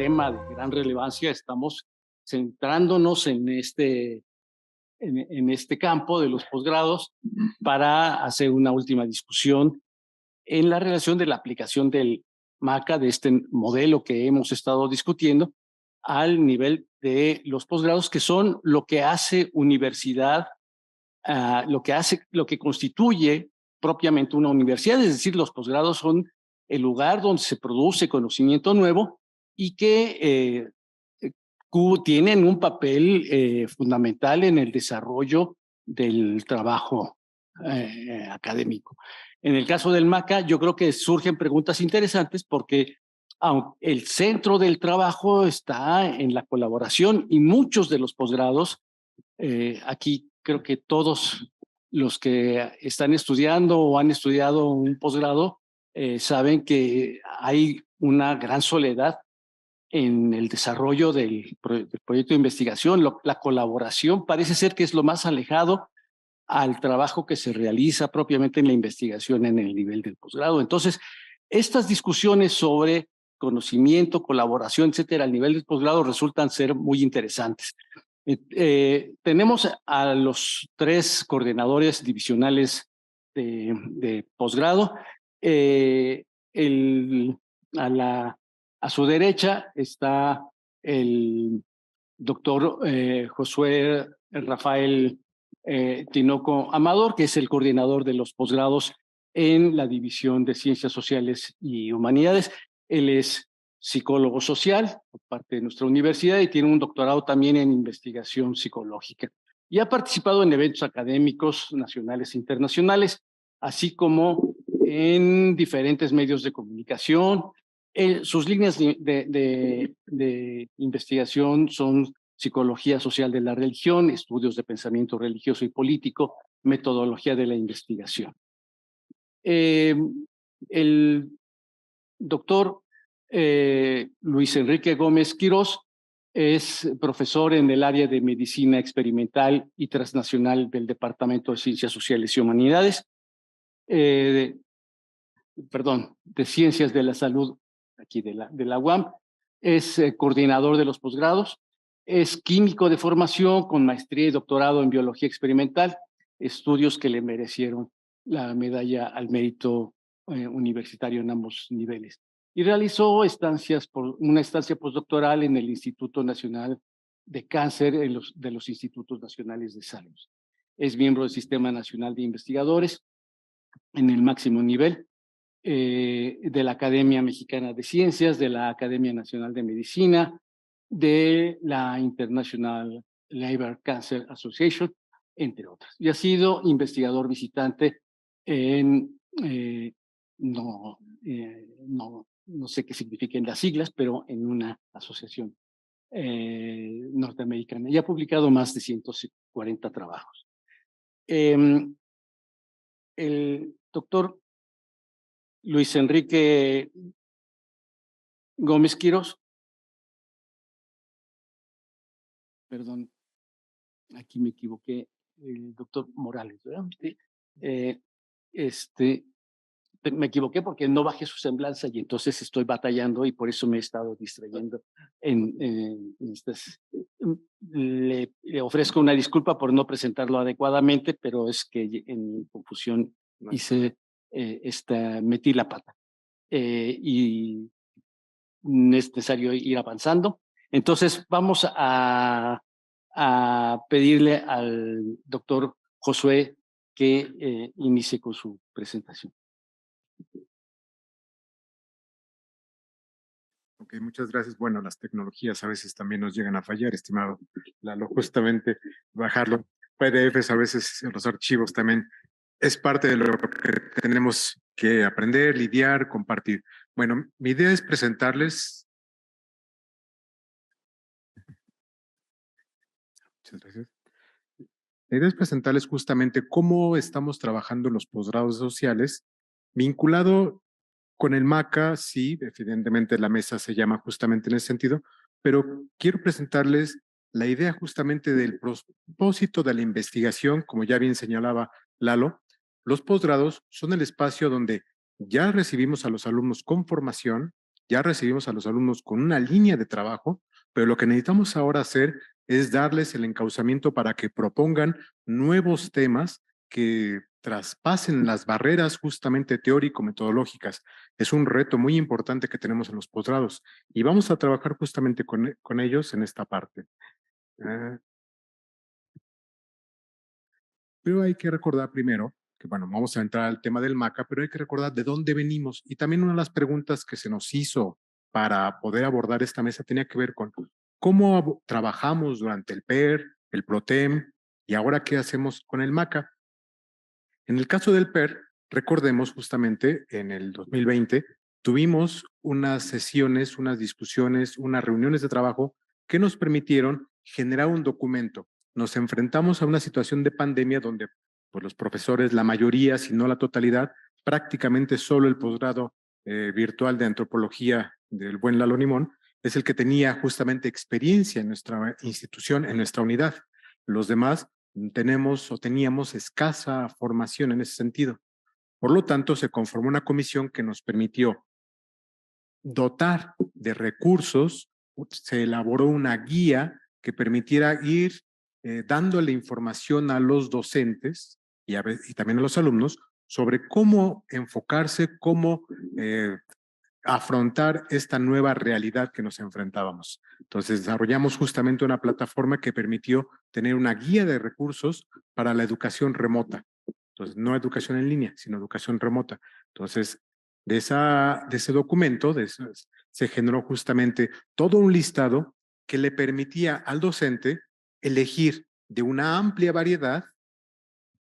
tema de gran relevancia, estamos centrándonos en este campo de los posgrados para hacer una última discusión en la relación de la aplicación del MACA, de este modelo que hemos estado discutiendo, al nivel de los posgrados, que son lo que hace universidad, lo que constituye propiamente una universidad, es decir, los posgrados son el lugar donde se produce conocimiento nuevo y que tienen un papel fundamental en el desarrollo del trabajo académico. En el caso del MACA, yo creo que surgen preguntas interesantes porque el centro del trabajo está en la colaboración y muchos de los posgrados, aquí creo que todos los que están estudiando o han estudiado un posgrado saben que hay una gran soledad en el desarrollo del proyecto de investigación. La colaboración parece ser que es lo más alejado al trabajo que se realiza propiamente en la investigación en el nivel del posgrado. Entonces, estas discusiones sobre conocimiento, colaboración, etcétera, al nivel del posgrado resultan ser muy interesantes. Tenemos a los 3 coordinadores divisionales de posgrado. A su derecha está el doctor Josué Rafael Tinoco Amador, que es el coordinador de los posgrados en la División de Ciencias Sociales y Humanidades. Él es psicólogo social por parte de nuestra universidad y tiene un doctorado también en investigación psicológica. Y ha participado en eventos académicos nacionales e internacionales, así como en diferentes medios de comunicación. Sus líneas de investigación son psicología social de la religión, estudios de pensamiento religioso y político, metodología de la investigación. El doctor Luis Enrique Gómez Quirós es profesor en el área de medicina experimental y transnacional del Departamento de Ciencias Sociales y Humanidades, de Ciencias de la Salud aquí de la UAM, es coordinador de los posgrados, es químico de formación con maestría y doctorado en biología experimental, estudios que le merecieron la medalla al mérito universitario en ambos niveles. Y realizó una estancia postdoctoral en el Instituto Nacional de Cáncer de los Institutos Nacionales de Salud. Es miembro del Sistema Nacional de Investigadores en el máximo nivel, de la Academia Mexicana de Ciencias, de la Academia Nacional de Medicina, de la International Liver Cancer Association, entre otras. Y ha sido investigador visitante en, no sé qué significan las siglas, pero en una asociación norteamericana. Y ha publicado más de 140 trabajos. El doctor Luis Enrique Gómez Quirós, perdón, aquí me equivoqué, el doctor Morales, ¿verdad? Me equivoqué porque no bajé su semblanza y entonces estoy batallando y por eso me he estado distrayendo en estas. Le ofrezco una disculpa por no presentarlo adecuadamente, pero es que en mi confusión metí la pata. Y es necesario ir avanzando. Entonces vamos a pedirle al doctor Josué que inicie con su presentación. Ok, muchas gracias. Bueno, las tecnologías a veces también nos llegan a fallar, estimado Lalo. Justamente bajarlo, PDFs a veces en los archivos también es parte de lo que tenemos que aprender, lidiar, compartir. Bueno, mi idea es presentarles. Muchas gracias. La idea es presentarles justamente cómo estamos trabajando en los posgrados sociales, vinculado con el MACA. Sí, evidentemente la mesa se llama justamente en ese sentido, pero quiero presentarles la idea justamente del propósito de la investigación. Como ya bien señalaba Lalo, los posgrados son el espacio donde ya recibimos a los alumnos con formación, ya recibimos a los alumnos con una línea de trabajo, pero lo que necesitamos ahora hacer es darles el encauzamiento para que propongan nuevos temas que traspasen las barreras justamente teórico-metodológicas. Es un reto muy importante que tenemos en los posgrados y vamos a trabajar justamente con ellos en esta parte. Pero hay que recordar primero que, bueno, vamos a entrar al tema del MACA, pero hay que recordar de dónde venimos. Y también una de las preguntas que se nos hizo para poder abordar esta mesa tenía que ver con cómo trabajamos durante el PER, el PROTEM y ahora qué hacemos con el MACA. En el caso del PER, recordemos justamente en el 2020 tuvimos unas sesiones, unas discusiones, unas reuniones de trabajo que nos permitieron generar un documento. Nos enfrentamos a una situación de pandemia donde pues, los profesores, la mayoría, si no la totalidad, prácticamente solo el posgrado virtual de antropología del buen Lalo Limón es el que tenía justamente experiencia en nuestra institución, en nuestra unidad. Los demás tenemos o teníamos escasa formación en ese sentido. Por lo tanto, se conformó una comisión que nos permitió dotar de recursos, se elaboró una guía que permitiera ir dándole información a los docentes y también a los alumnos sobre cómo enfocarse, cómo afrontar esta nueva realidad que nos enfrentábamos. Entonces desarrollamos justamente una plataforma que permitió tener una guía de recursos para la educación remota. Entonces, no educación en línea, sino educación remota. Entonces, de ese documento se generó justamente todo un listado que le permitía al docente elegir de una amplia variedad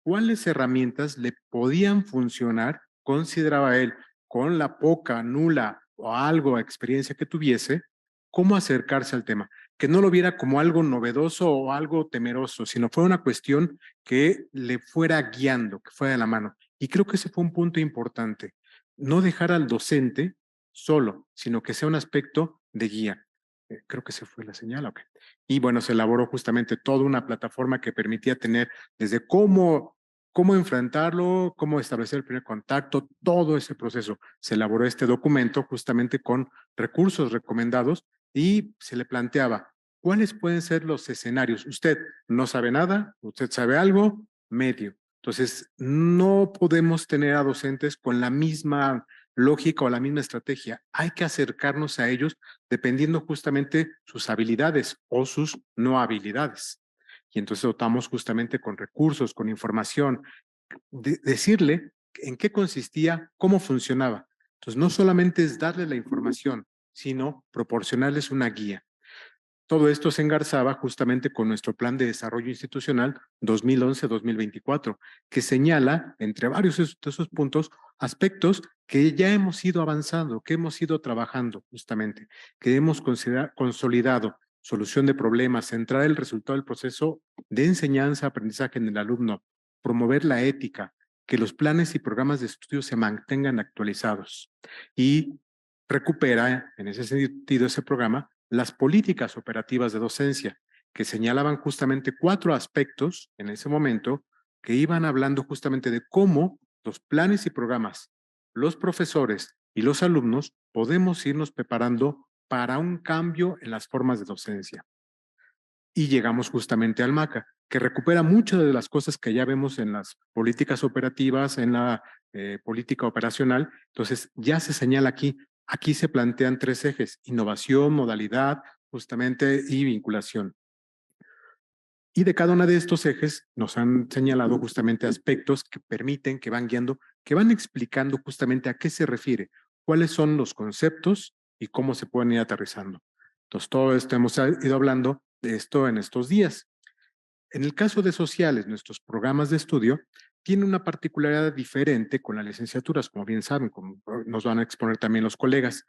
cuáles herramientas le podían funcionar, consideraba él, con la poca, nula o algo experiencia que tuviese, cómo acercarse al tema, que no lo viera como algo novedoso o algo temeroso, sino fue una cuestión que le fuera guiando, que fuera de la mano. Y creo que ese fue un punto importante, no dejar al docente solo, sino que sea un aspecto de guía. Creo que se fue la señal, ok. Y bueno, se elaboró justamente toda una plataforma que permitía tener desde cómo enfrentarlo, cómo establecer el primer contacto, todo ese proceso. Se elaboró este documento justamente con recursos recomendados y se le planteaba cuáles pueden ser los escenarios. Usted no sabe nada, usted sabe algo, medio. Entonces, no podemos tener a docentes con la misma lógica o la misma estrategia. Hay que acercarnos a ellos dependiendo justamente sus habilidades o sus no habilidades. Y entonces dotamos justamente con recursos, con información, decirle en qué consistía, cómo funcionaba. Entonces, no solamente es darle la información, sino proporcionarles una guía. Todo esto se engarzaba justamente con nuestro Plan de Desarrollo Institucional 2011-2024, que señala, entre varios de esos puntos, aspectos que ya hemos ido avanzando, que hemos ido trabajando justamente, que hemos consolidado solución de problemas, centrar el resultado del proceso de enseñanza-aprendizaje en el alumno, promover la ética, que los planes y programas de estudio se mantengan actualizados y recupera, en ese sentido, ese programa las políticas operativas de docencia, que señalaban justamente 4 aspectos en ese momento que iban hablando justamente de cómo los planes y programas, los profesores y los alumnos podemos irnos preparando para un cambio en las formas de docencia. Y llegamos justamente al MACA, que recupera muchas de las cosas que ya vemos en las políticas operativas, en la política operacional. Entonces, ya se señala aquí se plantean 3 ejes: innovación, modalidad, justamente, y vinculación. Y de cada uno de estos ejes nos han señalado justamente aspectos que permiten, que van guiando, que van explicando justamente a qué se refiere, cuáles son los conceptos y cómo se pueden ir aterrizando. Entonces, todo esto hemos ido hablando de esto en estos días. En el caso de sociales, nuestros programas de estudio tienen una particularidad diferente con las licenciaturas, como bien saben, como nos van a exponer también los colegas.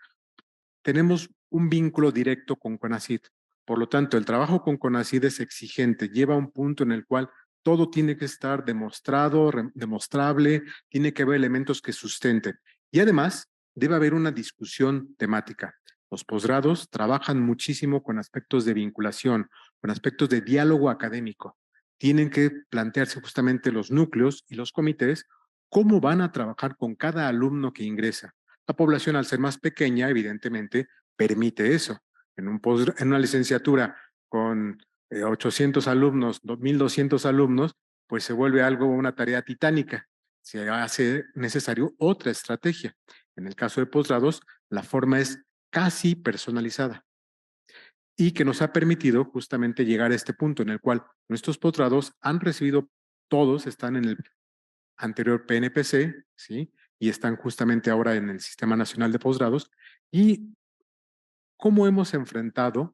Tenemos un vínculo directo con CONACYT. Por lo tanto, el trabajo con CONACYT es exigente, lleva a un punto en el cual todo tiene que estar demostrado, demostrable, tiene que haber elementos que sustenten. Y además, debe haber una discusión temática. Los posgrados trabajan muchísimo con aspectos de vinculación, con aspectos de diálogo académico. Tienen que plantearse justamente los núcleos y los comités cómo van a trabajar con cada alumno que ingresa. La población, al ser más pequeña, evidentemente, permite eso. En una licenciatura con 800 alumnos, 1200 alumnos, pues se vuelve algo, una tarea titánica. Se hace necesario otra estrategia. En el caso de posgrados, la forma es casi personalizada y que nos ha permitido justamente llegar a este punto en el cual nuestros posgrados han recibido, todos están en el anterior PNPC, ¿sí? Y están justamente ahora en el Sistema Nacional de Posgrados. ¿Y cómo hemos enfrentado,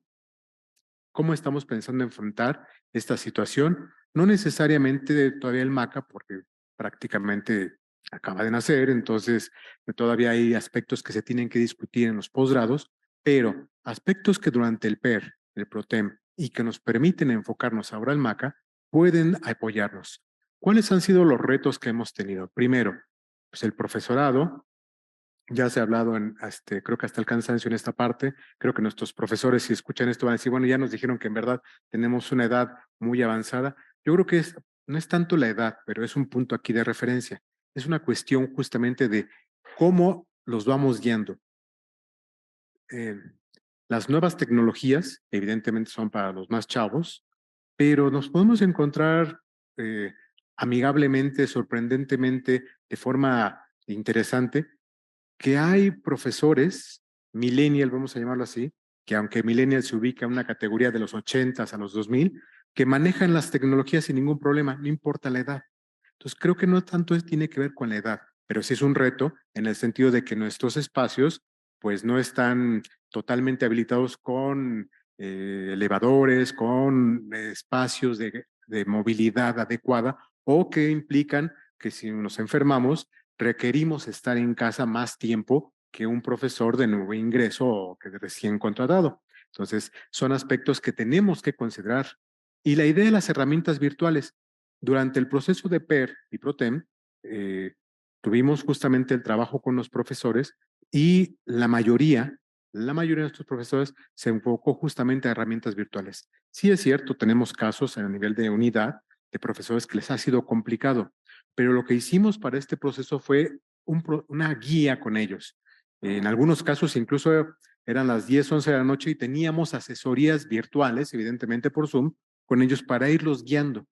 cómo estamos pensando enfrentar esta situación? No necesariamente todavía el MACA, porque prácticamente acaba de nacer, entonces todavía hay aspectos que se tienen que discutir en los posgrados, pero aspectos que durante el PER, el PROTEM, y que nos permiten enfocarnos ahora al MACA, pueden apoyarnos. ¿Cuáles han sido los retos que hemos tenido? Primero, pues el profesorado. Ya se ha hablado, creo que hasta el cansancio en esta parte. Creo que nuestros profesores, si escuchan esto, van a decir, bueno, ya nos dijeron que en verdad tenemos una edad muy avanzada. Yo creo que no es tanto la edad, pero es un punto aquí de referencia. Es una cuestión justamente de cómo los vamos guiando. Eh, las nuevas tecnologías, evidentemente, son para los más chavos, pero nos podemos encontrar eh, amigablemente, sorprendentemente, de forma interesante, que hay profesores, millennial, vamos a llamarlo así, que aunque millennial se ubica en una categoría de los 80s a los 2000, que manejan las tecnologías sin ningún problema, no importa la edad. Entonces, creo que no tanto tiene que ver con la edad, pero sí es un reto en el sentido de que nuestros espacios pues no están totalmente habilitados con elevadores, con espacios de movilidad adecuada o que implican que si nos enfermamos requerimos estar en casa más tiempo que un profesor de nuevo ingreso o que recién contratado. Entonces, son aspectos que tenemos que considerar. Y la idea de las herramientas virtuales, durante el proceso de PER y PROTEM, tuvimos justamente el trabajo con los profesores y la mayoría de nuestros profesores se enfocó justamente a herramientas virtuales. Sí es cierto, tenemos casos a nivel de unidad de profesores que les ha sido complicado, pero lo que hicimos para este proceso fue una guía con ellos. En algunos casos incluso eran las 10, 11 de la noche y teníamos asesorías virtuales, evidentemente por Zoom, con ellos para irlos guiando.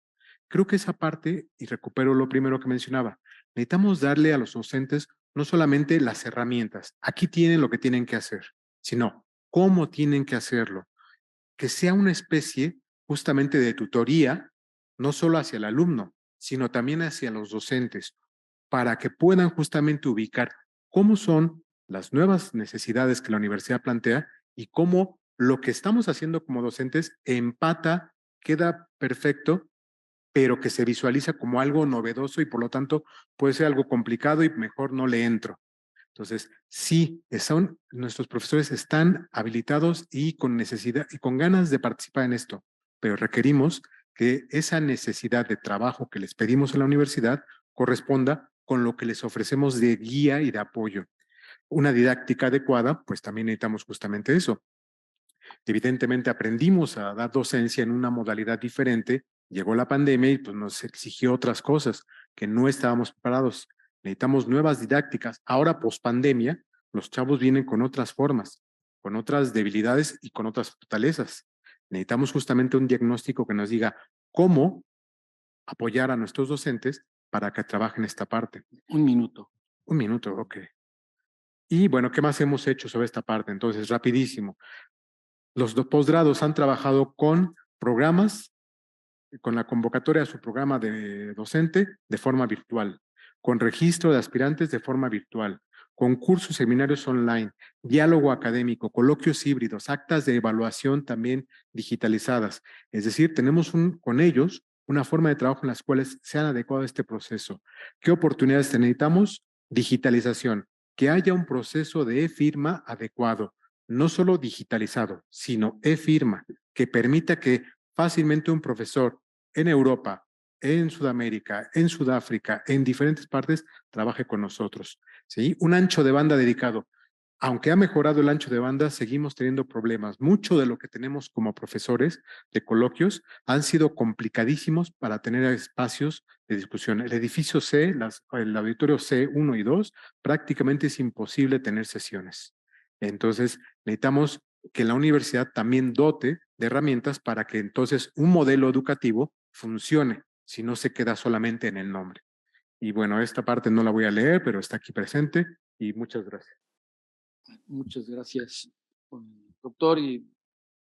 Creo que esa parte, y recupero lo primero que mencionaba, necesitamos darle a los docentes no solamente las herramientas, aquí tienen lo que tienen que hacer, sino cómo tienen que hacerlo, que sea una especie justamente de tutoría, no solo hacia el alumno, sino también hacia los docentes, para que puedan justamente ubicar cómo son las nuevas necesidades que la universidad plantea y cómo lo que estamos haciendo como docentes empata, queda perfecto, pero que se visualiza como algo novedoso y por lo tanto puede ser algo complicado y mejor no le entro. Entonces, sí, nuestros profesores están habilitados y con necesidad y con ganas de participar en esto, pero requerimos que esa necesidad de trabajo que les pedimos a la universidad corresponda con lo que les ofrecemos de guía y de apoyo. Una didáctica adecuada, pues también necesitamos justamente eso. Evidentemente aprendimos a dar docencia en una modalidad diferente, llegó la pandemia y pues nos exigió otras cosas que no estábamos preparados. Necesitamos nuevas didácticas. Ahora, post pandemia, los chavos vienen con otras formas, con otras debilidades y con otras fortalezas. Necesitamos justamente un diagnóstico que nos diga cómo apoyar a nuestros docentes para que trabajen esta parte. Un minuto. Un minuto, ok. Y bueno, ¿qué más hemos hecho sobre esta parte? Entonces, rapidísimo. Los posgrados han trabajado con programas, con la convocatoria a su programa de docente de forma virtual, con registro de aspirantes de forma virtual, concursos, seminarios online, diálogo académico, coloquios híbridos, actas de evaluación también digitalizadas. Es decir, tenemos con ellos una forma de trabajo en las cuales se han adecuado a este proceso. ¿Qué oportunidades necesitamos? Digitalización, que haya un proceso de e-firma adecuado, no solo digitalizado, sino e-firma, que permita que fácilmente un profesor en Europa, en Sudamérica, en Sudáfrica, en diferentes partes, trabaje con nosotros. ¿Sí? Un ancho de banda dedicado. aunque ha mejorado el ancho de banda, seguimos teniendo problemas. Mucho de lo que tenemos como profesores de coloquios han sido complicadísimos para tener espacios de discusión. El edificio C, el auditorio C1 y 2, prácticamente es imposible tener sesiones. Entonces, necesitamos que la universidad también dote de herramientas para que entonces un modelo educativo funcione, si no se queda solamente en el nombre. Y bueno, esta parte no la voy a leer, pero está aquí presente y muchas gracias. Muchas gracias, doctor, y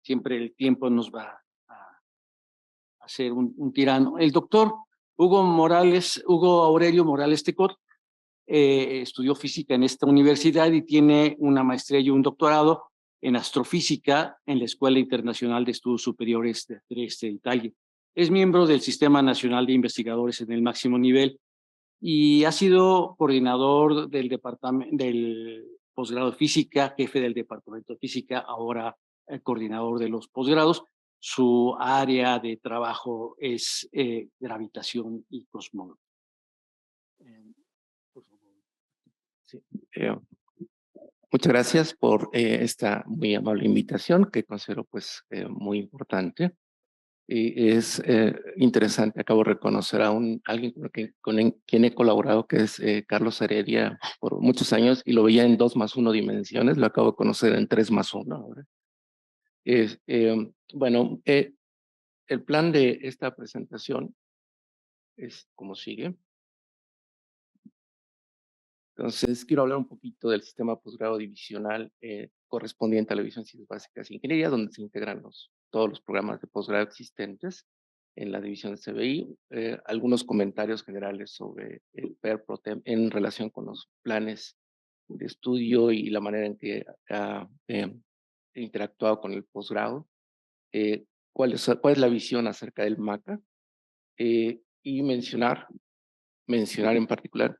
siempre el tiempo nos va a ser un tirano. El doctor Hugo Aurelio Morales Tecot, estudió física en esta universidad y tiene una maestría y un doctorado en astrofísica en la Escuela Internacional de Estudios Superiores de Trieste, Italia. Es miembro del Sistema Nacional de Investigadores en el máximo nivel y ha sido coordinador del departamento del posgrado de física, jefe del departamento de física, ahora coordinador de los posgrados. Su área de trabajo es gravitación y cosmología. Por favor. Sí. Muchas gracias por esta muy amable invitación que considero pues muy importante. Y es interesante, acabo de reconocer a alguien con quien he colaborado, que es Carlos Heredia, por muchos años, y lo veía en 2+1 dimensiones, lo acabo de conocer en 3+1 ahora. Bueno, el plan de esta presentación es como sigue. Entonces, quiero hablar un poquito del sistema posgrado divisional correspondiente a la División de Ciencias Básicas e Ingeniería, donde se integran todos los programas de posgrado existentes en la división de CBI. Algunos comentarios generales sobre el PER Pro-Tem en relación con los planes de estudio y la manera en que ha interactuado con el posgrado. ¿Cuál es la visión acerca del MACA? Y mencionar en particular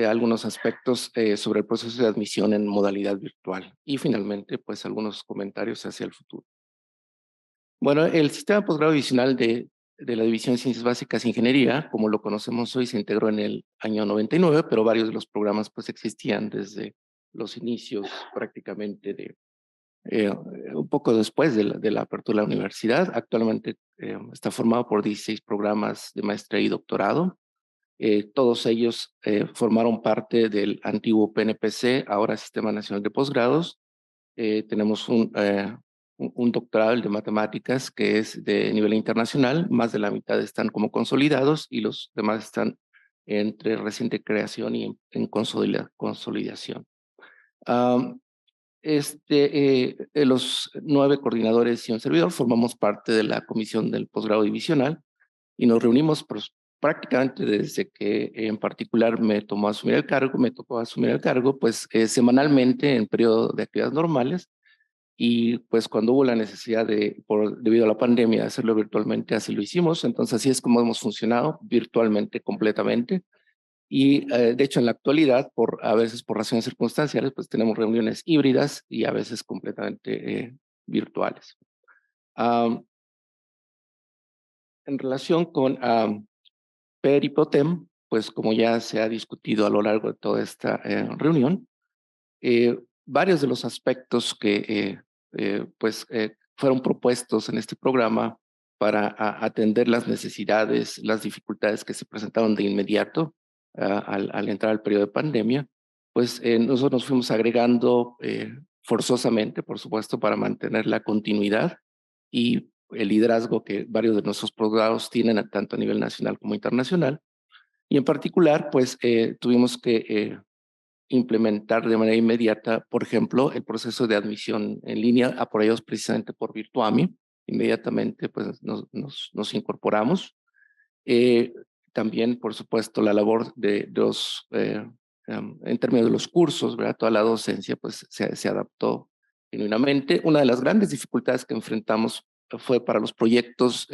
algunos aspectos sobre el proceso de admisión en modalidad virtual y finalmente pues algunos comentarios hacia el futuro. Bueno, el sistema posgrado divisional de la División de Ciencias Básicas e Ingeniería, como lo conocemos hoy, se integró en el año 99, pero varios de los programas pues existían desde los inicios prácticamente de un poco después de la apertura de la universidad. Actualmente está formado por 16 programas de maestría y doctorado. Todos ellos formaron parte del antiguo PNPC, ahora Sistema Nacional de Posgrados. Tenemos un doctorado de matemáticas que es de nivel internacional, más de la mitad están como consolidados y los demás están entre reciente creación y en consolidación. Los 9 coordinadores y un servidor formamos parte de la comisión del posgrado divisional y nos reunimos prácticamente desde que en particular me tocó asumir el cargo, pues semanalmente en periodo de actividades normales, y pues cuando hubo la necesidad debido a la pandemia, de hacerlo virtualmente, así lo hicimos. Entonces así es como hemos funcionado virtualmente completamente. Y de hecho en la actualidad, a veces por razones circunstanciales, pues tenemos reuniones híbridas y a veces completamente virtuales. En relación con PER y PROTEM, pues como ya se ha discutido a lo largo de toda esta reunión, varios de los aspectos que fueron propuestos en este programa para atender las necesidades, las dificultades que se presentaron de inmediato al entrar al periodo de pandemia, pues nosotros nos fuimos agregando forzosamente, por supuesto, para mantener la continuidad y el liderazgo que varios de nuestros posgrados tienen tanto a nivel nacional como internacional. Y en particular, pues tuvimos que implementar de manera inmediata, por ejemplo, el proceso de admisión en línea, apoyados precisamente por Virtuami. Inmediatamente pues nos incorporamos. También, por supuesto, la labor en términos de los cursos, ¿verdad? Toda la docencia pues se adaptó genuinamente. Una de las grandes dificultades que enfrentamos fue para los proyectos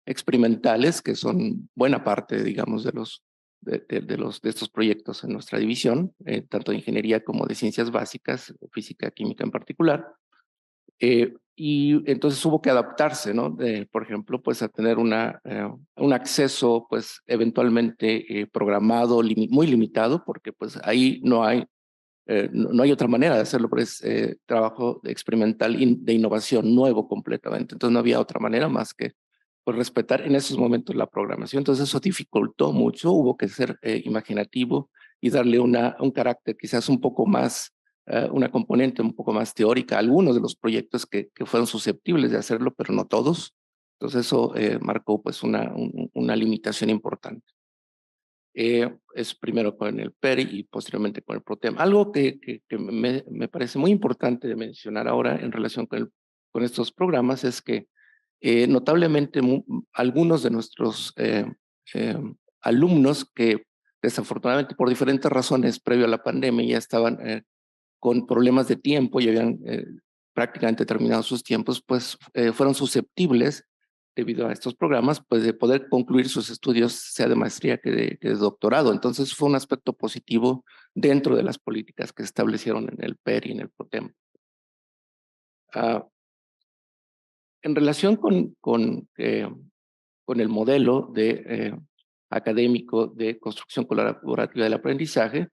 experimentales, que son buena parte, digamos, de estos proyectos en nuestra división, tanto de ingeniería como de ciencias básicas, física, química en particular. Y entonces hubo que adaptarse, ¿no? Por ejemplo, pues a tener un acceso, pues eventualmente programado, muy limitado, porque pues ahí no hay no hay otra manera de hacerlo, pero es trabajo experimental de innovación nuevo completamente. Entonces no había otra manera más que pues, respetar en esos momentos la programación. Entonces eso dificultó mucho, hubo que ser imaginativo y darle un carácter quizás un poco más, una componente un poco más teórica a algunos de los proyectos que fueron susceptibles de hacerlo, pero no todos. Entonces eso marcó pues una limitación importante. Es primero con el PERI y posteriormente con el PROTEM. Algo que me parece muy importante de mencionar ahora en relación con estos programas es que notablemente algunos de nuestros alumnos que desafortunadamente por diferentes razones previo a la pandemia ya estaban con problemas de tiempo y habían prácticamente terminado sus tiempos, pues fueron susceptibles debido a estos programas, pues de poder concluir sus estudios, sea de maestría que de doctorado. Entonces fue un aspecto positivo dentro de las políticas que se establecieron en el PER y en el PROTEM. En relación con el modelo académico de construcción colaborativa del aprendizaje,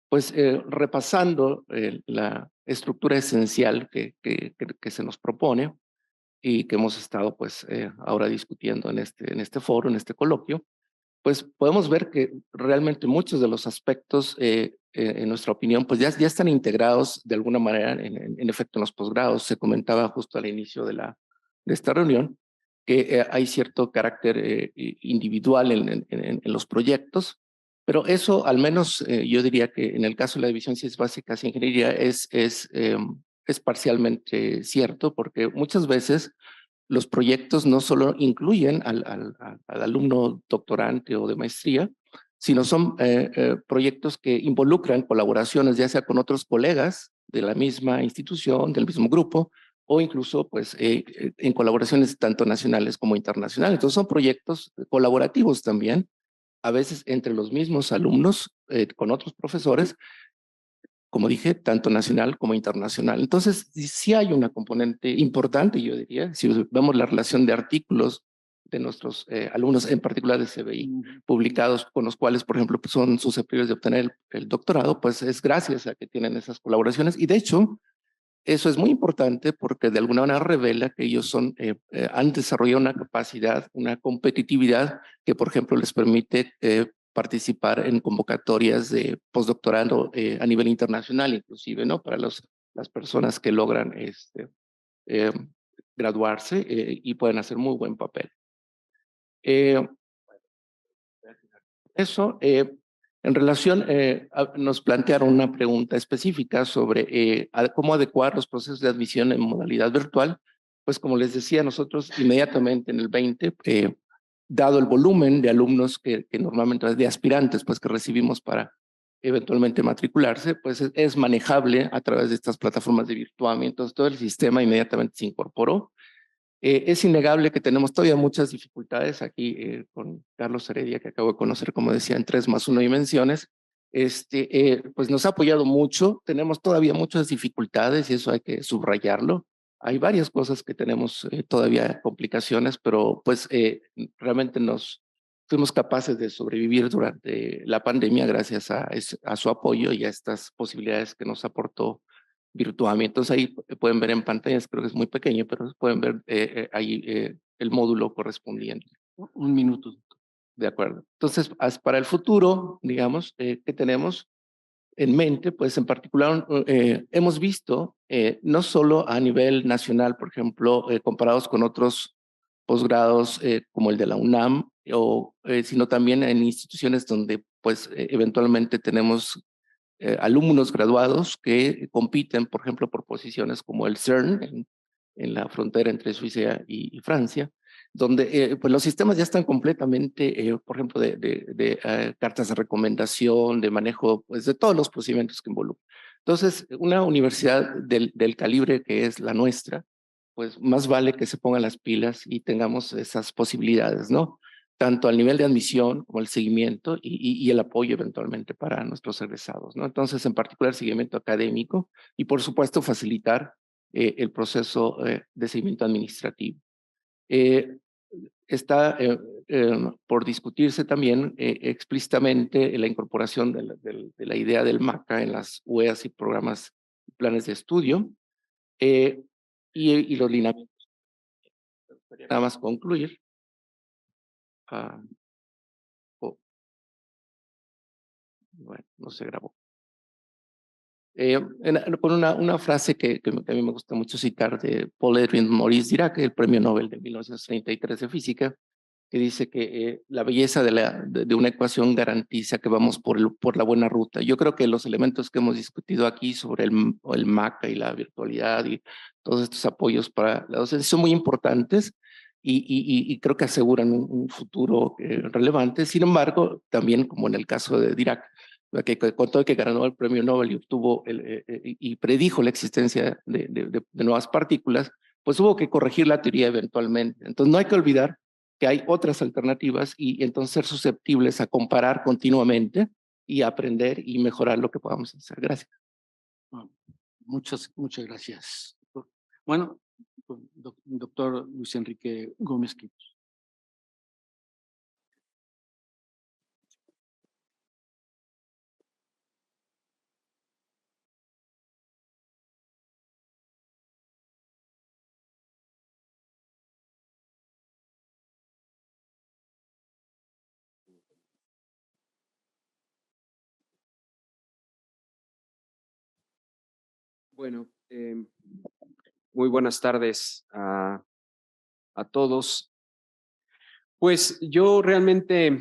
pues repasando la estructura esencial que se nos propone, y que hemos estado pues ahora discutiendo en este foro, en este coloquio, pues podemos ver que realmente muchos de los aspectos, en nuestra opinión, pues ya están integrados de alguna manera en efecto en los posgrados. Se comentaba justo al inicio de esta reunión que hay cierto carácter individual en los proyectos, pero eso al menos yo diría que en el caso de la División de Ciencias Básicas e Ingeniería es parcialmente cierto, porque muchas veces los proyectos no solo incluyen al alumno doctorante o de maestría, sino son proyectos que involucran colaboraciones, ya sea con otros colegas de la misma institución, del mismo grupo, o incluso pues, en colaboraciones tanto nacionales como internacionales. Entonces son proyectos colaborativos también, a veces entre los mismos alumnos, con otros profesores, como dije, tanto nacional como internacional. Entonces, sí hay una componente importante, yo diría, si vemos la relación de artículos de nuestros alumnos, en particular de CBI, publicados con los cuales, por ejemplo, pues son susceptibles de obtener el doctorado, pues es gracias a que tienen esas colaboraciones. Y de hecho, eso es muy importante porque de alguna manera revela que ellos han desarrollado una capacidad, una competitividad que, por ejemplo, les permite participar en convocatorias de postdoctorado a nivel internacional, inclusive, ¿no? Para las personas que logran eh, graduarse y pueden hacer muy buen papel. Eso, en relación, nos plantearon una pregunta específica sobre cómo adecuar los procesos de admisión en modalidad virtual. Pues como les decía, nosotros inmediatamente en el 20, dado el volumen de alumnos que normalmente de aspirantes, pues que recibimos para eventualmente matricularse, pues es manejable a través de estas plataformas de virtuamiento. Entonces todo el sistema inmediatamente se incorporó. Es innegable que tenemos todavía muchas dificultades aquí con Carlos Heredia, que acabo de conocer, como decía, en 3+1 dimensiones. Pues nos ha apoyado mucho, tenemos todavía muchas dificultades y eso hay que subrayarlo. Hay varias cosas que tenemos todavía complicaciones, pero pues realmente nos fuimos capaces de sobrevivir durante la pandemia gracias a su apoyo y a estas posibilidades que nos aportó Virtuami. Entonces ahí pueden ver en pantallas, creo que es muy pequeño, pero pueden ver ahí el módulo correspondiente. Un minuto. De acuerdo. Entonces, para el futuro, digamos, ¿qué tenemos en mente? Pues en particular hemos visto, no solo a nivel nacional, por ejemplo, comparados con otros posgrados como el de la UNAM, sino también en instituciones donde pues eventualmente tenemos alumnos graduados que compiten, por ejemplo, por posiciones como el CERN en la frontera entre Suiza y Francia, donde pues los sistemas ya están completamente, por ejemplo, de cartas de recomendación, de manejo, pues de todos los procedimientos que involucran. Entonces, una universidad del calibre que es la nuestra, pues más vale que se pongan las pilas y tengamos esas posibilidades, ¿no? Tanto al nivel de admisión como el seguimiento y el apoyo eventualmente para nuestros egresados, ¿no? Entonces, en particular, seguimiento académico y, por supuesto, facilitar el proceso de seguimiento administrativo. está por discutirse también explícitamente la incorporación de la idea del MACA en las UEAs y programas, planes de estudio, y los lineamientos. Nada más concluir. Bueno, no se grabó. Por una frase que a mí me gusta mucho citar de Paul Edwin Maurice Dirac, el premio Nobel de 1933 de física, que dice que la belleza de una ecuación garantiza que vamos por la buena ruta. Yo creo que los elementos que hemos discutido aquí sobre el MACA y la virtualidad y todos estos apoyos para la docencia son muy importantes y creo que aseguran un futuro relevante. Sin embargo, también como en el caso de Dirac, que contó que ganó el premio Nobel y obtuvo y predijo la existencia de nuevas partículas, pues hubo que corregir la teoría eventualmente. Entonces no hay que olvidar que hay otras alternativas y entonces ser susceptibles a comparar continuamente y aprender y mejorar lo que podamos hacer. Gracias. Muchas gracias. Bueno, doctor Luis Enrique Gómez Quintos. Bueno, muy buenas tardes a todos. Pues yo realmente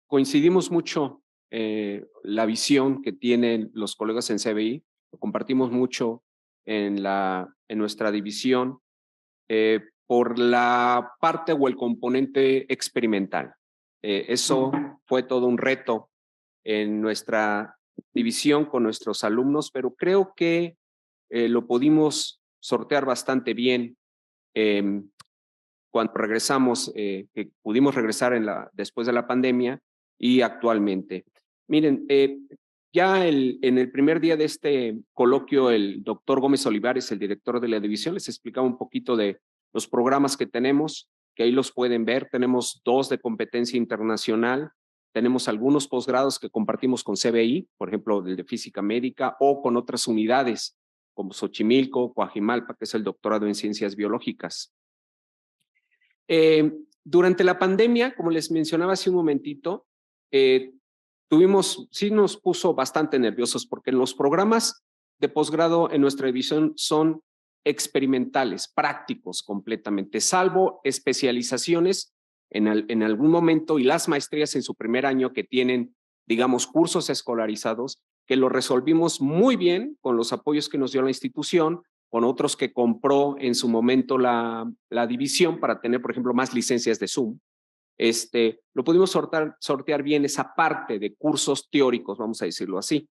coincidimos mucho la visión que tienen los colegas en CBI, lo compartimos mucho en nuestra división por la parte o el componente experimental. Eso fue todo un reto en nuestra división con nuestros alumnos, pero creo que lo pudimos sortear bastante bien cuando regresamos, que pudimos regresar después de la pandemia y actualmente. Miren, ya en el primer día de este coloquio, el doctor Gómez Olivares, el director de la división, les explicaba un poquito de los programas que tenemos, que ahí los pueden ver. Tenemos 2 de competencia internacional, tenemos algunos posgrados que compartimos con CBI, por ejemplo, el de física médica, o con otras unidades como Xochimilco, Coajimalpa, que es el doctorado en ciencias biológicas. Durante la pandemia, como les mencionaba hace un momentito, sí nos puso bastante nerviosos porque los programas de posgrado en nuestra división son experimentales, prácticos completamente, salvo especializaciones en algún momento y las maestrías en su primer año que tienen, digamos, cursos escolarizados, que lo resolvimos muy bien con los apoyos que nos dio la institución, con otros que compró en su momento la división para tener, por ejemplo, más licencias de Zoom. Lo pudimos sortear bien esa parte de cursos teóricos, vamos a decirlo así.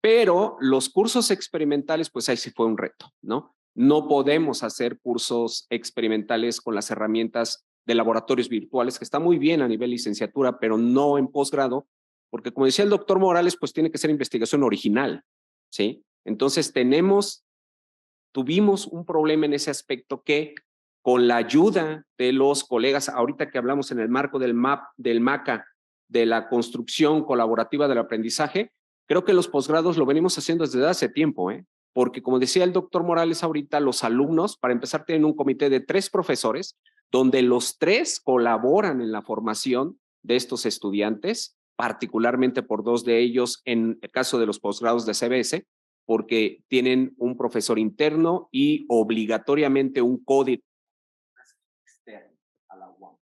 Pero los cursos experimentales, pues ahí sí fue un reto, ¿no? No podemos hacer cursos experimentales con las herramientas de laboratorios virtuales, que está muy bien a nivel licenciatura, pero no en posgrado, porque como decía el doctor Morales, pues tiene que ser investigación original, ¿sí? Entonces tuvimos un problema en ese aspecto que con la ayuda de los colegas, ahorita que hablamos en el marco del MACA, de la construcción colaborativa del aprendizaje, creo que los posgrados lo venimos haciendo desde hace tiempo, porque como decía el doctor Morales ahorita, los alumnos, para empezar, tienen un comité de 3 profesores, donde los 3 colaboran en la formación de estos estudiantes, particularmente por 2 de ellos en el caso de los posgrados de CBS, porque tienen un profesor interno y obligatoriamente un código externo a la UAM.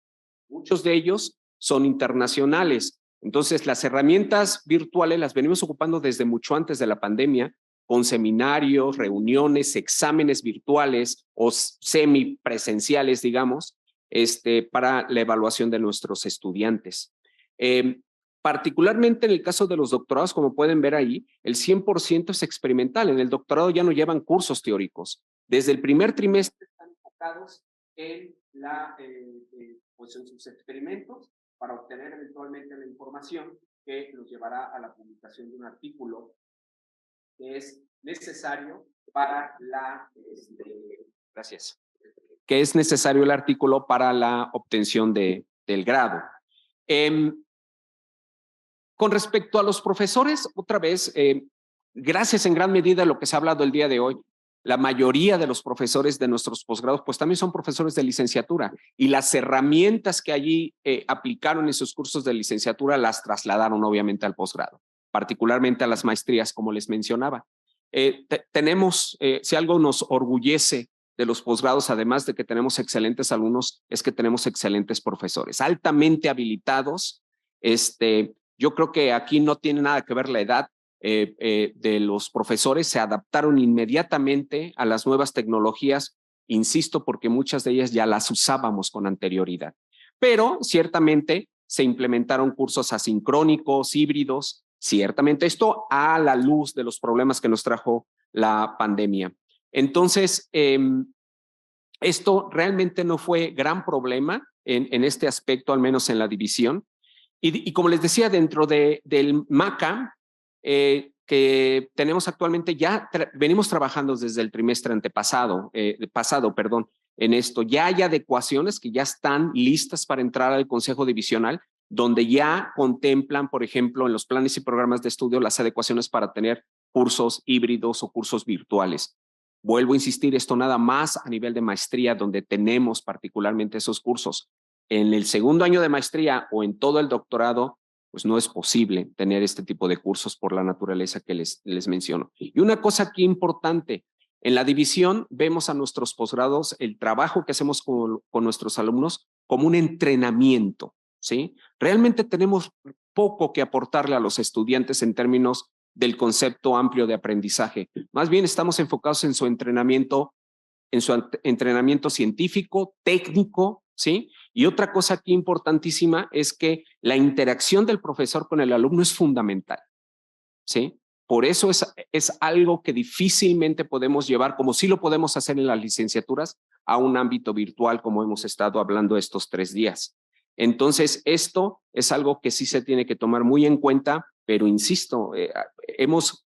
Muchos de ellos son internacionales. Entonces, las herramientas virtuales las venimos ocupando desde mucho antes de la pandemia, con seminarios, reuniones, exámenes virtuales o semipresenciales, digamos, para la evaluación de nuestros estudiantes. Particularmente en el caso de los doctorados, como pueden ver ahí, el 100% es experimental. En el doctorado ya no llevan cursos teóricos. Desde el primer trimestre están enfocados en, pues en sus experimentos para obtener eventualmente la información que los llevará a la publicación de un artículo que es necesario para gracias. que es necesario el artículo para la obtención del grado. Con respecto a los profesores, otra vez, gracias en gran medida a lo que se ha hablado el día de hoy, la mayoría de los profesores de nuestros posgrados pues también son profesores de licenciatura y las herramientas que allí aplicaron en sus cursos de licenciatura las trasladaron obviamente al posgrado, particularmente a las maestrías, como les mencionaba. Tenemos, si algo nos orgullece de los posgrados, además de que tenemos excelentes alumnos, es que tenemos excelentes profesores, altamente habilitados. Yo creo que aquí no tiene nada que ver la edad de los profesores, se adaptaron inmediatamente a las nuevas tecnologías, insisto, porque muchas de ellas ya las usábamos con anterioridad. Pero ciertamente se implementaron cursos asincrónicos, híbridos, ciertamente esto a la luz de los problemas que nos trajo la pandemia. Entonces, esto realmente no fue gran problema en este aspecto, al menos en la división. Y como les decía, dentro del MACA, que tenemos actualmente, ya venimos trabajando desde el trimestre antepasado, en esto. Ya hay adecuaciones que ya están listas para entrar al Consejo Divisional, donde ya contemplan, por ejemplo, en los planes y programas de estudio, las adecuaciones para tener cursos híbridos o cursos virtuales. Vuelvo a insistir, esto nada más a nivel de maestría, donde tenemos particularmente esos cursos. En el segundo año de maestría o en todo el doctorado, pues no es posible tener este tipo de cursos por la naturaleza que les menciono. Y una cosa aquí importante, en la división vemos a nuestros posgrados, el trabajo que hacemos con nuestros alumnos como un entrenamiento, ¿sí? Realmente tenemos poco que aportarle a los estudiantes en términos del concepto amplio de aprendizaje. Más bien estamos enfocados en su entrenamiento científico, técnico, ¿sí? Y otra cosa aquí importantísima es que la interacción del profesor con el alumno es fundamental, ¿sí? Por eso es algo que difícilmente podemos llevar, como sí lo podemos hacer en las licenciaturas, a un ámbito virtual, como hemos estado hablando estos 3 días. Entonces, esto es algo que sí se tiene que tomar muy en cuenta, pero insisto, hemos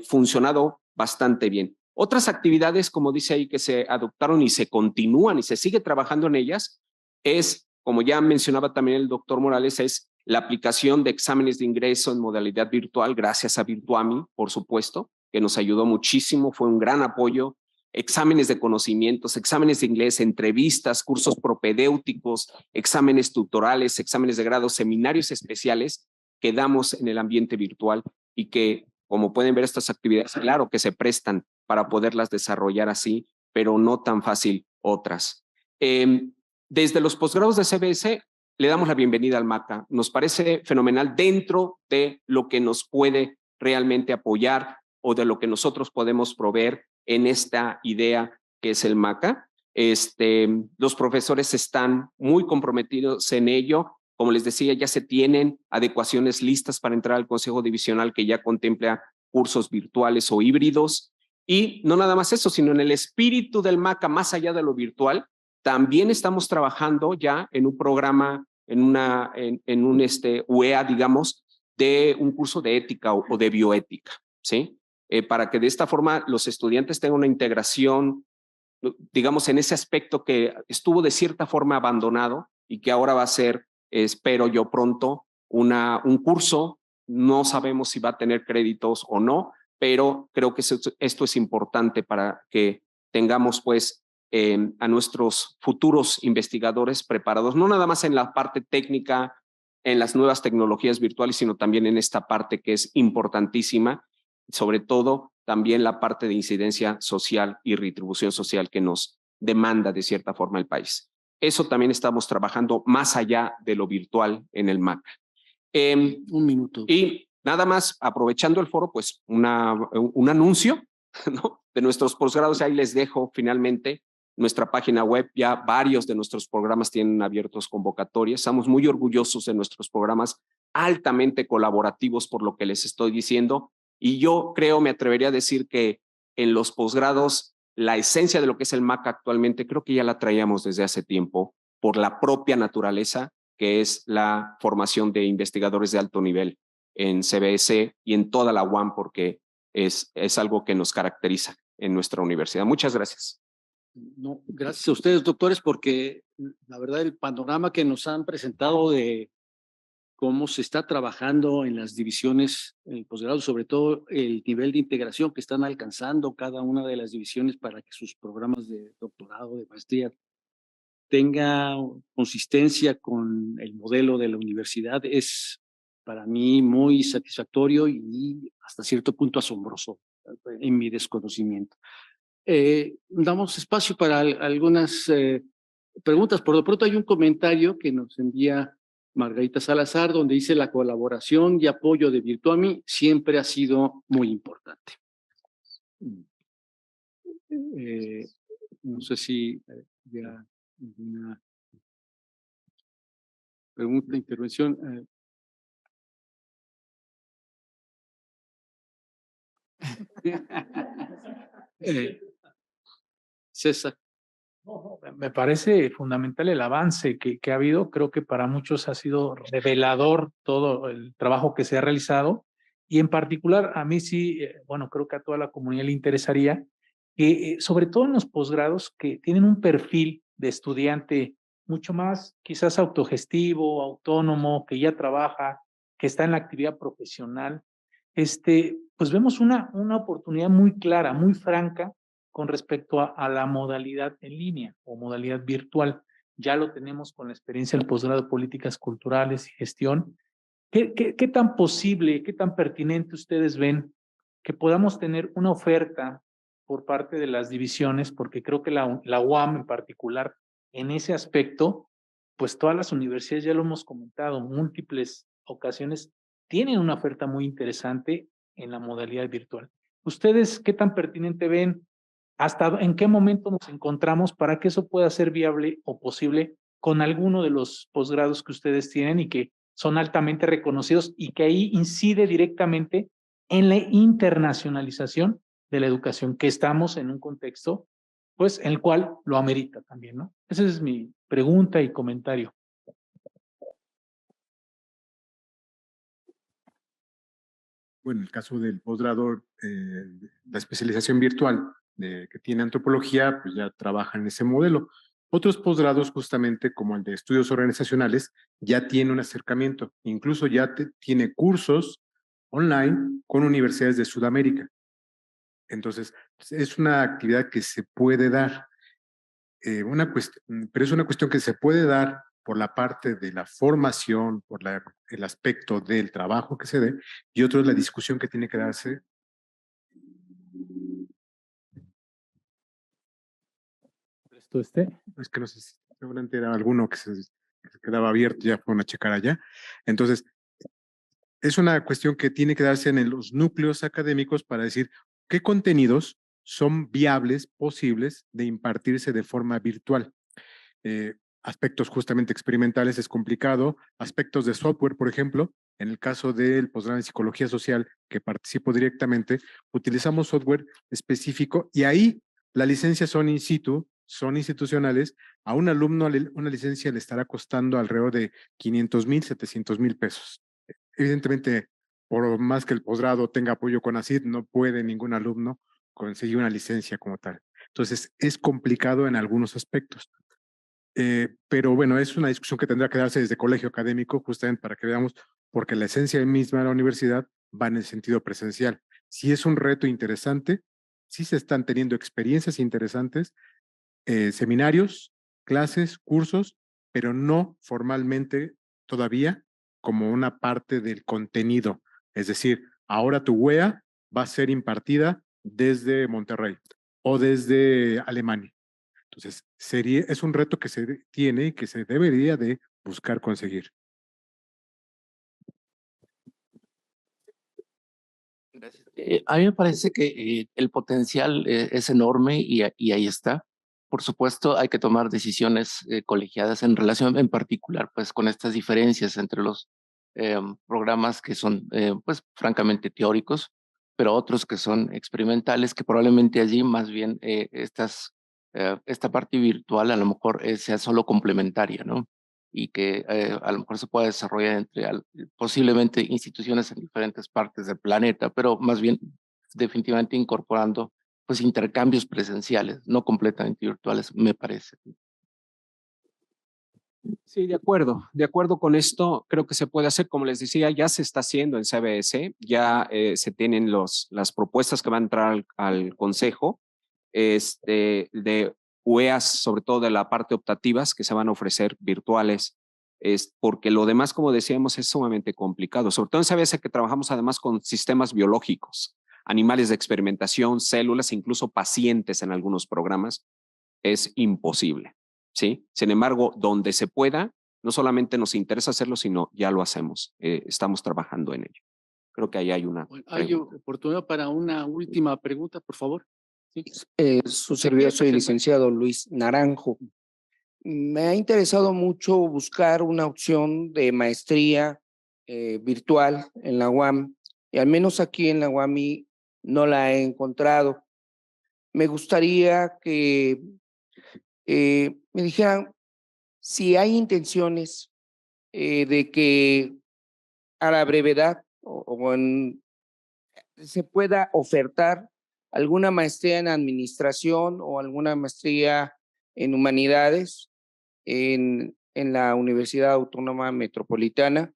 funcionado bastante bien. Otras actividades, como dice ahí, que se adoptaron y se continúan y se sigue trabajando en ellas, es, como ya mencionaba también el doctor Morales, es la aplicación de exámenes de ingreso en modalidad virtual, gracias a Virtuami, por supuesto, que nos ayudó muchísimo, fue un gran apoyo. Exámenes de conocimientos, exámenes de inglés, entrevistas, cursos propedéuticos, exámenes tutorales, exámenes de grado, seminarios especiales que damos en el ambiente virtual y que, como pueden ver, estas actividades, claro que se prestan para poderlas desarrollar así, pero no tan fácil otras. Desde los posgrados de CBS le damos la bienvenida al MACA. Nos parece fenomenal dentro de lo que nos puede realmente apoyar o de lo que nosotros podemos proveer en esta idea que es el MACA. Los profesores están muy comprometidos en ello. Como les decía, ya se tienen adecuaciones listas para entrar al Consejo Divisional que ya contempla cursos virtuales o híbridos. Y no nada más eso, sino en el espíritu del MACA, más allá de lo virtual, también estamos trabajando ya en un programa, en un UEA, digamos, de un curso de ética o de bioética, ¿sí? Para que de esta forma los estudiantes tengan una integración, digamos, en ese aspecto que estuvo de cierta forma abandonado y que ahora va a ser, espero yo pronto, un curso. No sabemos si va a tener créditos o no, pero creo que esto es importante para que tengamos pues a nuestros futuros investigadores preparados, no nada más en la parte técnica, en las nuevas tecnologías virtuales, sino también en esta parte que es importantísima, sobre todo también la parte de incidencia social y retribución social que nos demanda de cierta forma el país. Eso también estamos trabajando más allá de lo virtual en el MACA. Un minuto. Y nada más, aprovechando el foro, pues un anuncio, ¿no? De nuestros posgrados. Ahí les dejo finalmente nuestra página web. Ya varios de nuestros programas tienen abiertos convocatorias. Estamos muy orgullosos de nuestros programas, altamente colaborativos por lo que les estoy diciendo. Y yo creo, me atrevería a decir que en los posgrados, la esencia de lo que es el MACA actualmente, creo que ya la traíamos desde hace tiempo por la propia naturaleza que es la formación de investigadores de alto nivel en CBS y en toda la UAM, porque es algo que nos caracteriza en nuestra universidad. Muchas gracias. No, gracias a ustedes, doctores, porque la verdad el panorama que nos han presentado de cómo se está trabajando en las divisiones, en el posgrado, sobre todo el nivel de integración que están alcanzando cada una de las divisiones para que sus programas de doctorado, de maestría, tenga consistencia con el modelo de la universidad, es para mí muy satisfactorio y hasta cierto punto asombroso en mi desconocimiento. Damos espacio para algunas preguntas. Por lo pronto hay un comentario que nos envía Margarita Salazar, donde dice: la colaboración y apoyo de Virtuami siempre ha sido muy importante. No sé si ya alguna pregunta, intervención. César. Me parece fundamental el avance que ha habido. Creo que para muchos ha sido revelador todo el trabajo que se ha realizado. Y en particular, a mí sí, bueno, creo que a toda la comunidad le interesaría que, sobre todo en los posgrados que tienen un perfil de estudiante mucho más quizás autogestivo, autónomo, que ya trabaja, que está en la actividad profesional, pues vemos una oportunidad muy clara, muy franca con respecto a la modalidad en línea o modalidad virtual. Ya lo tenemos con la experiencia del posgrado de Políticas Culturales y Gestión. ¿Qué tan posible, qué tan pertinente ustedes ven que podamos tener una oferta por parte de las divisiones? Porque creo que la UAM en particular, en ese aspecto, pues todas las universidades, ya lo hemos comentado, múltiples ocasiones, tienen una oferta muy interesante en la modalidad virtual. ¿Ustedes qué tan pertinente ven? ¿Hasta en qué momento nos encontramos para que eso pueda ser viable o posible con alguno de los posgrados que ustedes tienen y que son altamente reconocidos y que ahí incide directamente en la internacionalización de la educación, que estamos en un contexto, pues, en el cual lo amerita también, ¿no? Esa es mi pregunta y comentario. Bueno, en el caso del posgrado, la especialización virtual que tiene antropología, pues ya trabaja en ese modelo. Otros posgrados, justamente como el de estudios organizacionales, ya tiene un acercamiento, incluso ya tiene cursos online con universidades de Sudamérica. Entonces, es una actividad que se puede dar, pero es una cuestión que se puede dar por la parte de la formación, por el aspecto del trabajo que se dé, y otro es la discusión que tiene que darse. ¿Esto Es que no sé si seguramente era alguno que se quedaba abierto, ya fueron a checar allá. Entonces, es una cuestión que tiene que darse en los núcleos académicos para decir qué contenidos son viables, posibles de impartirse de forma virtual. Aspectos justamente experimentales es complicado, aspectos de software, por ejemplo, en el caso del posgrado en Psicología Social, que participo directamente, utilizamos software específico y ahí las licencias son in situ, son institucionales. A un alumno una licencia le estará costando alrededor de 500,000, 700,000 pesos. Evidentemente, por más que el posgrado tenga apoyo con ACID, no puede ningún alumno conseguir una licencia como tal. Entonces, es complicado en algunos aspectos. Pero bueno, es una discusión que tendrá que darse desde colegio académico, justamente para que veamos, porque la esencia misma de la universidad va en el sentido presencial. Sí es un reto interesante, sí se están teniendo experiencias interesantes, seminarios, clases, cursos, pero no formalmente todavía como una parte del contenido. Es decir, ahora tu WEA va a ser impartida desde Monterrey o desde Alemania. Entonces, es un reto que se tiene y que se debería de buscar conseguir. Gracias. A mí me parece que el potencial es enorme y ahí está. Por supuesto, hay que tomar decisiones colegiadas en relación en particular pues con estas diferencias entre los programas que son pues francamente teóricos, pero otros que son experimentales, que probablemente allí más bien esta parte virtual a lo mejor sea solo complementaria, ¿no? Y que a lo mejor se pueda desarrollar entre posiblemente instituciones en diferentes partes del planeta, pero más bien definitivamente incorporando pues intercambios presenciales, no completamente virtuales, me parece. Sí, de acuerdo con esto, creo que se puede hacer, como les decía, ya se está haciendo en CBS, ya se tienen las propuestas que van a entrar al consejo, de UEAs, sobre todo de la parte optativas, que se van a ofrecer virtuales, porque lo demás, como decíamos, es sumamente complicado, sobre todo en CBS que trabajamos además con sistemas biológicos, animales de experimentación, células, incluso pacientes en algunos programas, es imposible. ¿Sí? Sin embargo, donde se pueda, no solamente nos interesa hacerlo, sino ya lo hacemos. Estamos trabajando en ello. Creo que ahí hay una Bueno, hay pregunta. oportunidad para una última pregunta, por favor. Sí. Su servidor, soy licenciado Luis Naranjo. Me ha interesado mucho buscar una opción de maestría virtual en la UAM, y al menos aquí en la UAMI no la he encontrado. Me gustaría que me dijeran si hay intenciones de que a la brevedad se pueda ofertar alguna maestría en administración o alguna maestría en humanidades en la Universidad Autónoma Metropolitana.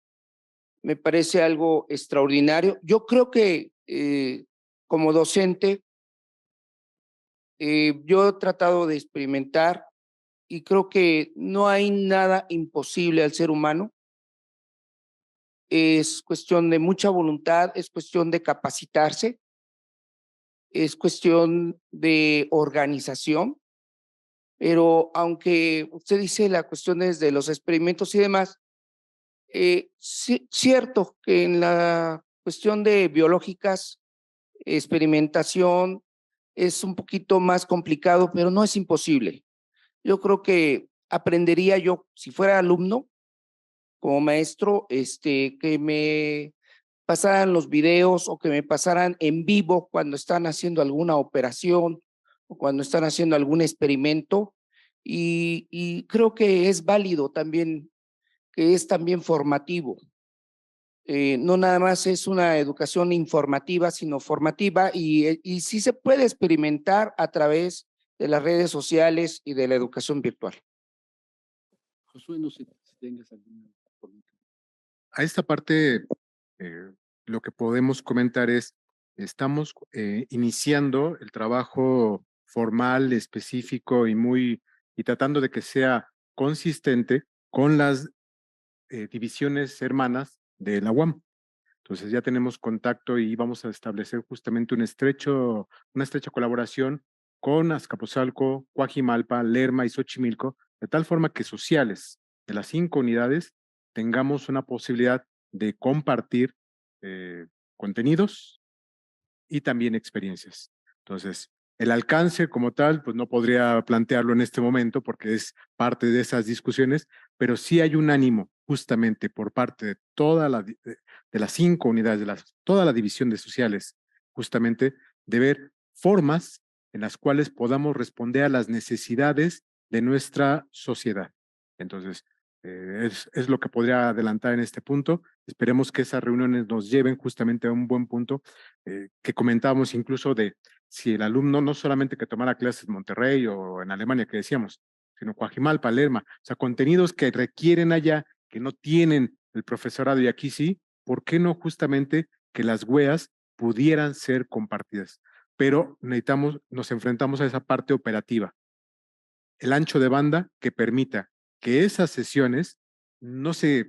Me parece algo extraordinario. Yo creo que como docente, yo he tratado de experimentar y creo que no hay nada imposible al ser humano. Es cuestión de mucha voluntad, es cuestión de capacitarse, es cuestión de organización, pero aunque usted dice la cuestión es de los experimentos y demás, cierto que en la cuestión de biológicas, experimentación es un poquito más complicado, pero no es imposible. Yo creo que aprendería yo, si fuera alumno, como maestro, que me pasaran los videos o que me pasaran en vivo cuando están haciendo alguna operación o cuando están haciendo algún experimento, y creo que es válido también, que es también formativo. No nada más es una educación informativa, sino formativa, y sí se puede experimentar a través de las redes sociales y de la educación virtual. Josué, no sé si tengas alguna pregunta. A esta parte, lo que podemos comentar es, estamos iniciando el trabajo formal, específico y tratando de que sea consistente con las divisiones hermanas de la UAM. Entonces ya tenemos contacto y vamos a establecer justamente una estrecha colaboración con Azcapotzalco, Coajimalpa, Lerma y Xochimilco, de tal forma que sociales de las 5 unidades tengamos una posibilidad de compartir contenidos y también experiencias. Entonces, el alcance como tal, pues no podría plantearlo en este momento porque es parte de esas discusiones, pero sí hay un ánimo justamente por parte de de las 5 unidades, toda la división de sociales, justamente de ver formas en las cuales podamos responder a las necesidades de nuestra sociedad. Entonces, es lo que podría adelantar en este punto. Esperemos que esas reuniones nos lleven justamente a un buen punto que comentábamos incluso de si el alumno no solamente que tomara clases en Monterrey o en Alemania, que decíamos, sino Coajimalpa, Lerma, o sea, contenidos que requieren allá, que no tienen el profesorado y aquí sí, ¿por qué no justamente que las weas pudieran ser compartidas? Pero nos enfrentamos a esa parte operativa, el ancho de banda que permita que esas sesiones no se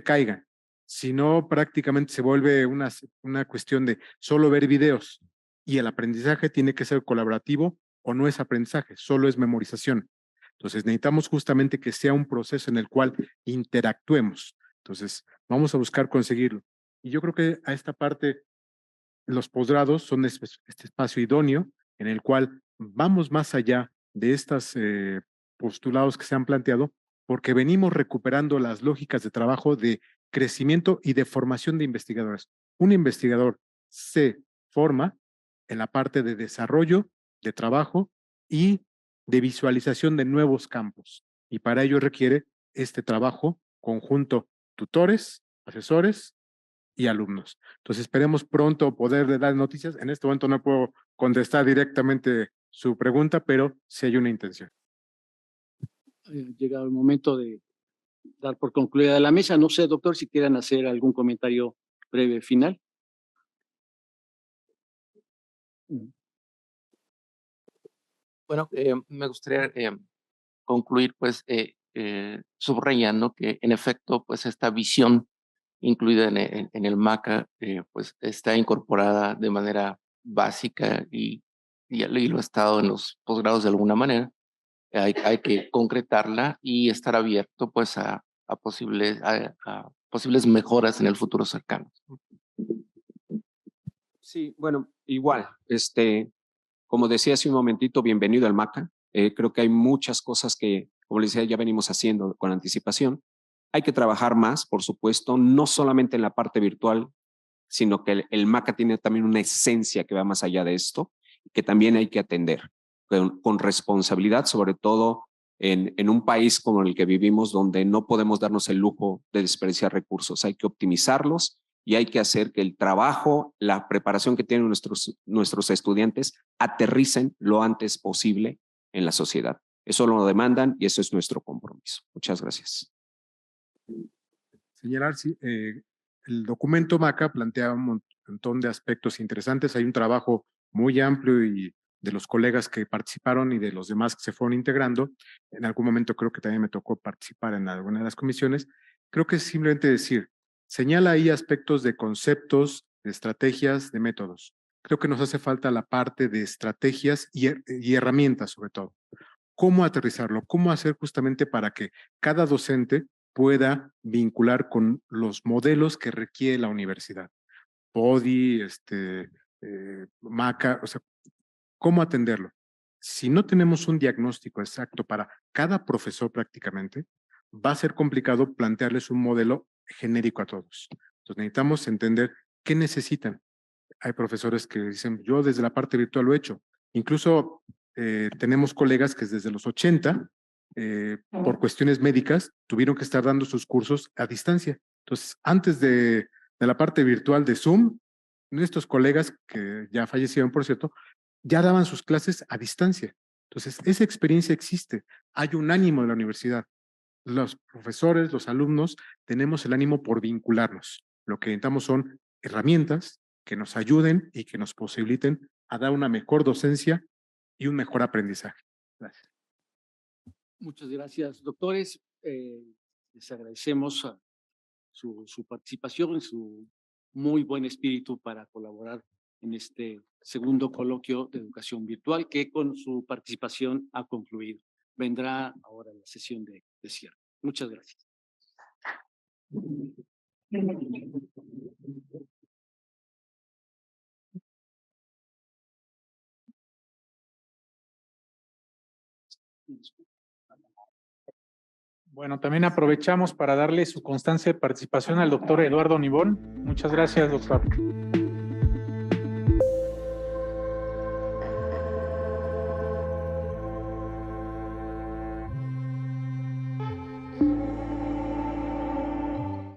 caigan, sino prácticamente se vuelve una cuestión de solo ver videos y el aprendizaje tiene que ser colaborativo o no es aprendizaje, solo es memorización. Entonces necesitamos justamente que sea un proceso en el cual interactuemos. Entonces vamos a buscar conseguirlo. Y yo creo que a esta parte los posgrados son este espacio idóneo en el cual vamos más allá de estos postulados que se han planteado, porque venimos recuperando las lógicas de trabajo de crecimiento y de formación de investigadores. Un investigador se forma en la parte de desarrollo, de trabajo y de visualización de nuevos campos. Y para ello requiere este trabajo conjunto tutores, asesores y alumnos. Entonces esperemos pronto poderle dar noticias. En este momento no puedo contestar directamente su pregunta, pero sí hay una intención. Llegado el momento de dar por concluida la mesa. No sé, doctor, si quieran hacer algún comentario breve final. Bueno, me gustaría concluir pues subrayando que en efecto pues esta visión incluida en el MACA pues está incorporada de manera básica y lo ha estado en los posgrados de alguna manera. Hay que concretarla y estar abierto pues a posibles mejoras en el futuro cercano. Sí, bueno, igual, como decía hace un momentito, bienvenido al MACA. Creo que hay muchas cosas que, como les decía, ya venimos haciendo con anticipación. Hay que trabajar más, por supuesto, no solamente en la parte virtual, sino que el MACA tiene también una esencia que va más allá de esto, que también hay que atender con responsabilidad, sobre todo en un país como el que vivimos, donde no podemos darnos el lujo de desperdiciar recursos. Hay que optimizarlos y hay que hacer que el trabajo, la preparación que tienen nuestros estudiantes aterricen lo antes posible en la sociedad. Eso lo demandan y eso es nuestro compromiso. Muchas gracias. Señalar, sí, el documento MACA plantea un montón de aspectos interesantes. Hay un trabajo muy amplio y de los colegas que participaron y de los demás que se fueron integrando. En algún momento creo que también me tocó participar en alguna de las comisiones. Creo que es simplemente decir, señala ahí aspectos de conceptos, de estrategias, de métodos. Creo que nos hace falta la parte de estrategias y herramientas sobre todo. ¿Cómo aterrizarlo? ¿Cómo hacer justamente para que cada docente pueda vincular con los modelos que requiere la universidad? PODI, MACA, o sea, ¿cómo atenderlo? Si no tenemos un diagnóstico exacto para cada profesor prácticamente, va a ser complicado plantearles un modelo genérico a todos. Entonces necesitamos entender qué necesitan. Hay profesores que dicen, yo desde la parte virtual lo he hecho. Incluso tenemos colegas que desde los 80, por cuestiones médicas, tuvieron que estar dando sus cursos a distancia. Entonces, antes de la parte virtual de Zoom, nuestros colegas, que ya fallecieron, por cierto, ya daban sus clases a distancia. Entonces, esa experiencia existe. Hay un ánimo en la universidad. Los profesores, los alumnos, tenemos el ánimo por vincularnos. Lo que necesitamos son herramientas que nos ayuden y que nos posibiliten a dar una mejor docencia y un mejor aprendizaje. Gracias. Muchas gracias, doctores. Les agradecemos su participación, su muy buen espíritu para colaborar en este segundo coloquio de educación virtual que con su participación ha concluido. Vendrá ahora la sesión de cierre. Muchas gracias. Bueno, también aprovechamos para darle su constancia de participación al doctor Eduardo Nibón. Muchas gracias, doctor.